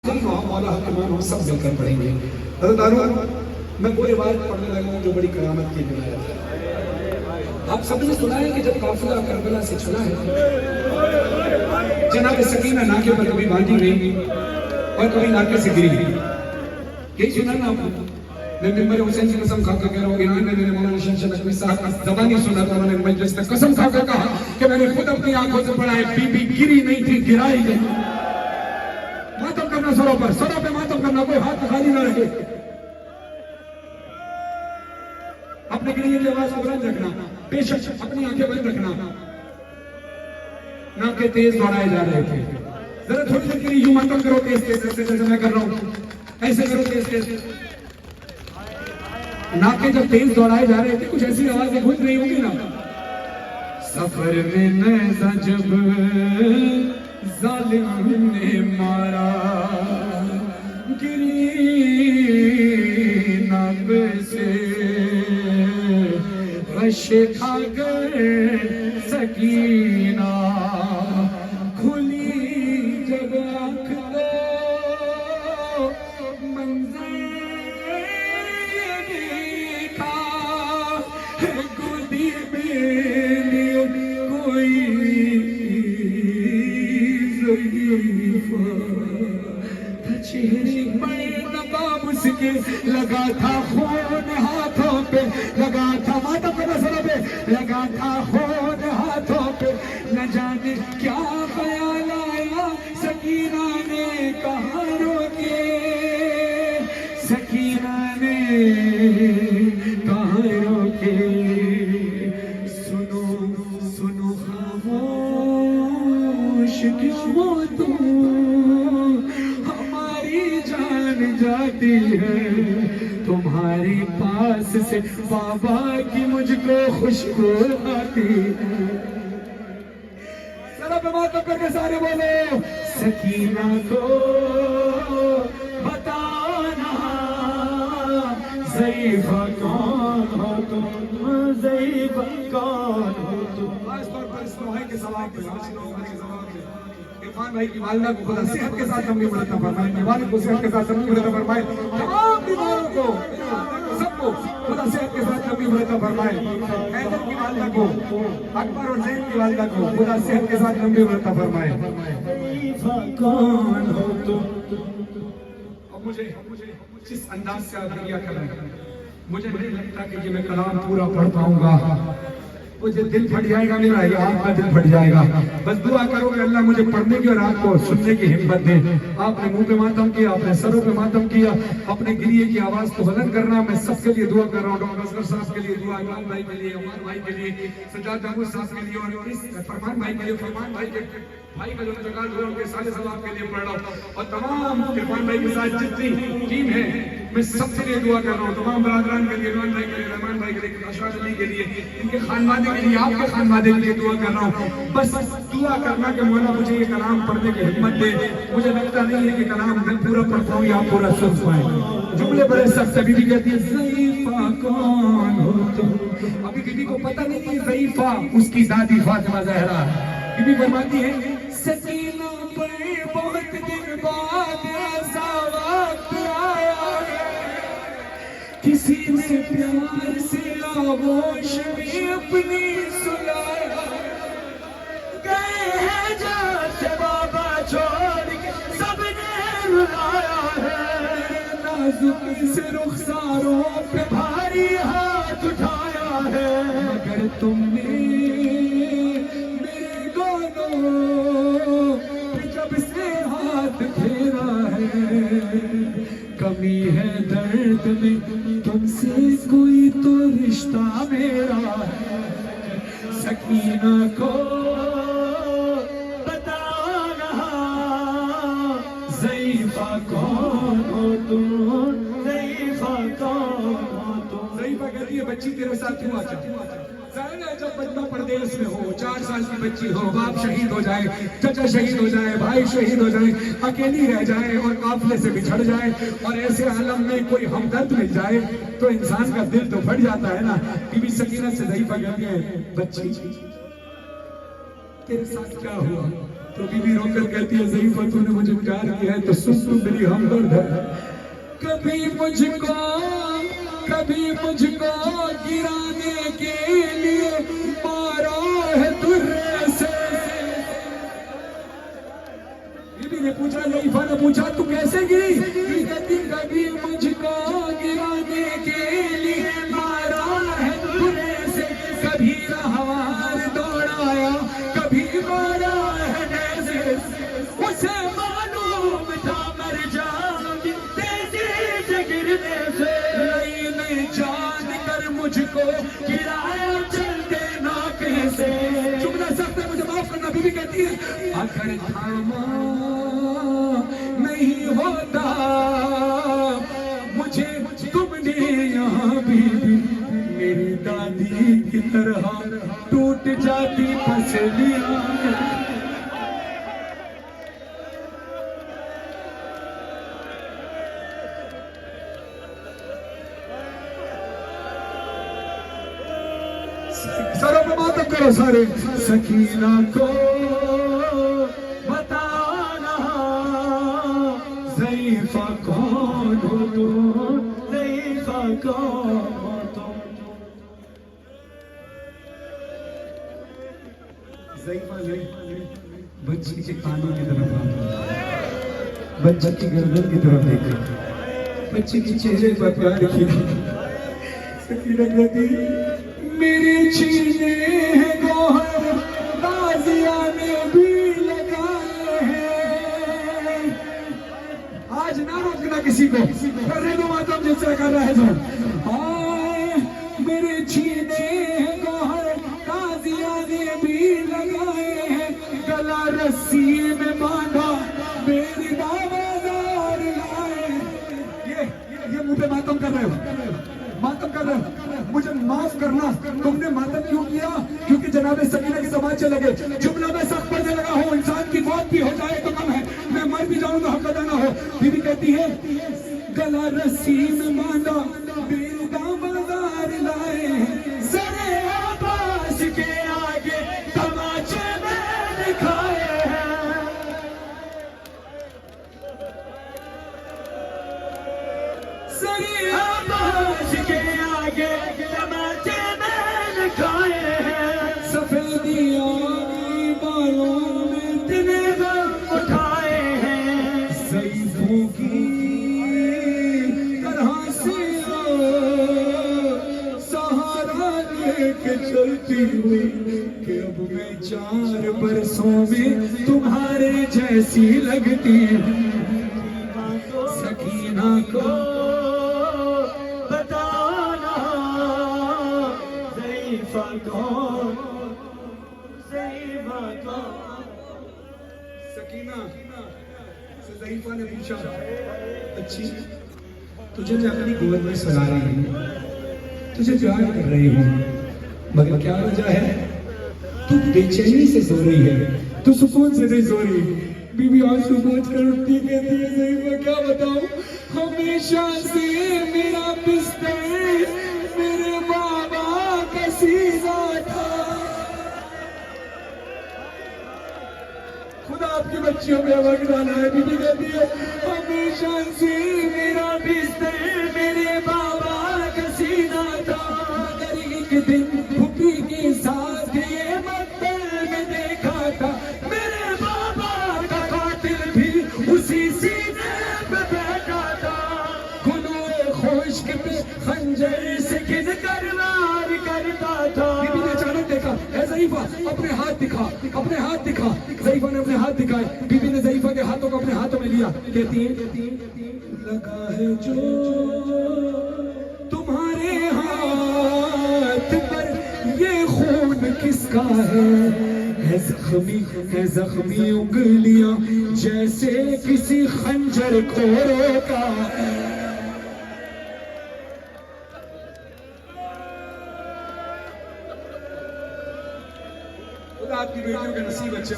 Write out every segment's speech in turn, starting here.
आखिरी वहाँ मौला हकीमान हम सब मिलकर पढ़ेंगे। मैं वो रिवायत पढ़ने लगा हूँ जो बड़ी करामत की रिवायत है। आप सबने सुना है कि जब काफिला करबला से चला है, जनाब सकीना नाके पर कभी बांधी नहीं और कभी नाके से गिरी नहीं। यही सुना ना आपने? मैं मिंबर हुसैन की कसम खाकर कह रहा हूँ, ईरान में मैंने मौलाना शमशेर नकवी साहब का ज़बानी सुना था। उन्होंने मजलिस में कसम खाकर कहा कि मैंने खुद अपनी आंखों से पढ़ा है, बीबी गिरी नहीं थी, गिराई गई। मातम करना सरों पे मातम करना, कोई हाथ खाली ना रखे। अपने गिरी की आवाज को बुलंद रखना, बेशक अपनी आंखें बंद रखना। नाके तेज दौड़ाए जा रहे थे। जरा थोड़ी देर के लिए यूं मातम करो तेज तेज, जैसे मैं कर रहा हूं, ऐसे करो तेज तेज। नाके जब तेज दौड़ाए जा रहे थे, कुछ ऐसी आवाजें गूंज रही होगी ना। सफर में नैज़ा जब जालिम ने मारा, गिरी नाक से रश खाकर सकीना, खुली जब आँख तो मंजर देखा, गोदी में कोई चेहरे बड़े नवाब उसके, लगा था खून हाथों पे, लगा था माता पे नजरों पे, लगा था खून हाथों पे। न जाने क्या ख्याल आया, सकीना ने कहा रोके, सकीना ने कहा रोके। सुनो सुनो खामोश क्यों तुम, जाती है तुम्हारे पास से बाबा की मुझको खुशबू आती है। जरा पे बात करके सारे बोलो, सकीना को बताना ज़ईफ़ा कौन हो तुम, ज़ईफ़ा कौन हो तुम। खासतौर पर इस लोहे के सवाल के इरफान भाई की वालिदा को खुदा सेहत के साथ लंबी उम्र अता फरमाए, की वालिद को सेहत के साथ लंबी उम्र अता फरमाए, तमाम बीमारों को सबको खुदा सेहत के साथ लंबी उम्र अता फरमाए। हैदर की वालिदा को, अकबर और ज़ैन की वालिदा को खुदा सेहत के साथ लंबी उम्र अता फरमाए। कौन हो तुम। अब मुझे जिस अंदाज से आप दुनिया कर रहे हैं, मुझे नहीं लगता कि ये मैं कलाम पूरा पढ़ पाऊंगा। मुझे दिल फट जाएगा मेरा, या आपका दिल फट जाएगा। बस दुआ करो कि अल्लाह मुझे पढ़ने की और आपको सुनने की हिम्मत दे। आपने मुंह पे मातम किया, आपने सरों पे मातम किया, अपने गिरिए की आवाज को बुलंद करना। मैं सबके लिए दुआ कर रहा हूँ, डॉक्टर असगर साहब के लिए दुआ, इमरान भाई के लिए, उमर भाई के लिए, सज्जाद महमूद साहब के लिए, और इस फरमान भाई के लिए, फरमान भाई के भाई का जो इंतकाल हुआ उनके साले साहब के लिए पढ़ रहा हूँ, और तमाम इरफान भाई के साथ जितनी टीम है, मैं सबके लिए दुआ कर रहा हूँ। तमाम बरादरान के लिए, इमरान भाई के लिए, रहमान भाई के लिए, अशरफ अली के लिए, इनके खानवादे के लिए, आपके खानवादे के लिए दुआ कर रहा हूँ। बस दुआ करना कि मौला मुझे ये कलाम पढ़ने की हिम्मत दे। मुझे लगता नहीं है कि कलाम मैं पूरा पढ़ पाऊँ या आप पूरा सुन पाए। जुमले बड़े सख्त है। बीबी कहती है ज़ईफ़ा कौन हो तुम। अभी बीबी को पता नहीं कि ज़ईफ़ा उसकी दादी फातिमा ज़हरा है। बीबी फरमाती है सकीना पर बहुत दिन बाद ऐसा वक्त आया है, किसी ने प्यार से आगोश में अपनी सुलाया। गए हैं जाते बाबा छोड़ के सबने रुलाया है, नाजुक से रुखसारों पे भारी हाथ उठाया है। मगर तुमने जब से हाथ फेरा है, कमी है दर्द में तुमसे कोई तो रिश्ता मेरा है। सकीना को बताना ज़ईफ़ा कौन हो तुम, ज़ईफ़ा कौन हो तुम। ज़ईफ़ा कहती है बच्ची तेरे साथ क्यों आचा। जब बच्चा परदेश में हो, 4 साल की बच्ची हो, बाप शहीद हो जाए, चाचा शहीद हो जाए, भाई शहीद हो जाए, अकेली रह जाए और काफिले से बिछड़ जाए, और ऐसे आलम में कोई हमदर्द मिल जाए तो इंसान का दिल तो फट जाता है ना। बीबी सकीना से ज़ईफ़ा कहती है बच्ची तेरे साथ क्या हुआ? तो बीबी रोकर कहती है ज़रीफ़ा तूने मुझे प्यार किया है तो सुन तू मेरी हमदर्द है। कभी मुझको गिराने के लिए मारा है तुर्रे से। बीबी ने पूछा, ज़रीफ़ा ने पूछा तू कैसे गिरी? कहती कभी मुझको गिराने के लिए मारा है तुर्रे से, कभी रहवार दौड़ाया कभी मारा है नैज़े। उसे मालूम था मर जाऊंगी तेजी से गिरने से, मैंने जान कर मुझको गिराया चलते नाके से। चुपना सख्त है मुझे माफ करना। बीबी कहती है अगर थामा नहीं होता मुझे तुमने यहाँ बीबी मेरी दादी की तरह टूट जाती पसलियां। सरों पे मातम करो सारे। सकीना को बताना ज़रीफ़ा कौन हो तुम, ज़रीफ़ा कौन हो तुम। ज़रीफ़ा ने बच्ची के कानों की तरफ देखा, बच्ची की गर्दन की तरफ देखा, बच्ची के चेहरे पर प्यार किया। सकीना कहती मेरे छीने हैं गौहर बाजिया ने भी लगाए हैं। आज ना रोकना किसी को, करने दो मातम जिससे कर रहा है जो। मेरे छीने हैं गौहर बाजिया ने भी लगाए हैं, गला रस्सी में बांधा मेरी दावेदार लाए। ये मुंह पे मातम कर रहे हो, मातम कर रहे हो। मुझे माफ करना, तुमने मातम क्यों किया? क्योंकि जनाबे सकीना के तमाचे लगे। जुमला में सख्त पड़ने लगा हो, इंसान की मौत भी हो जाए तो कम है, मैं मर भी जाऊं तो हक अदा ना हो। बीबी कहती है गला रस्सी में बांधा मेरे दामदार लाए, सरे आबास के आगे तमाचे मैंने खाए हैं। सरे आबास के आगे तमाचे मैंने खाए हैं। सफेदियों बालों में इतने गम उठाए हैं, ज़रीफ़ों की तरह से सहारा लेके चलती हुई कि अब मैं 4 बरसों में तुम्हारे जैसी लगती हूँ। सकीना को बताना ज़रीफ़ा कौन, ज़रीफ़ा कौन। सकीना से ज़रीफ़ा ने पूछा अच्छी तुझे मैं अपनी गोद में सुला रही हूँ, तुझे प्यार कर रही हूँ, मगर क्या वजह है? तू बेचैनी से सो रही है, तू सुकून से नहीं सो रही। बीबी आंसू पोंछ कर उठती कहती है ज़रीफ़ा क्या बताऊं, हमेशा से मेरा बिस्तर मेरे बाबा का सीधा था। खुदा आपकी बच्चियों में वक्त डाला है। बीबी कहती है हमेशा से मेरा बिस्तर मेरे बाबा का सीधा था, मगर एक दिन फूफी के साथ ये मंदिर में देखा था, मेरे बाबा का कातिल भी उसी सीने पे बैठा था। खुनूए खुश्क पे खंजर से किन करवार करता था। बीबी ने अचानक देखा, ए ज़रीफ़ा अपने हाथ दिखा, अपने हाथ दिखा। ज़रीफ़ा ने अपने हाथ दिखाए, बीबी ने ज़रीफ़ा के हाथों को अपने हाथों में लिया। कहती है लगा है जो तुम्हारे हाथ पर ये खून किसका है जख्मी उंगलियां जैसे किसी खंजर खोरों का। आपकी बेटियों के नसीब अच्छे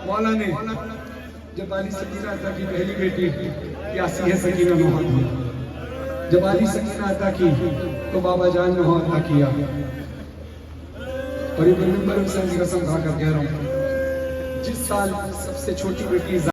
मौला ने जब वाली सकीना अता की पहली बेटी यासी है सकीना नुहा थी, जब वाली सकीना अता की तो बाबा जान नुहा अता किया। और ये पैगंबर हुसैन की कसम खा कर कह रहा हूँ, जिस साल सबसे छोटी बेटी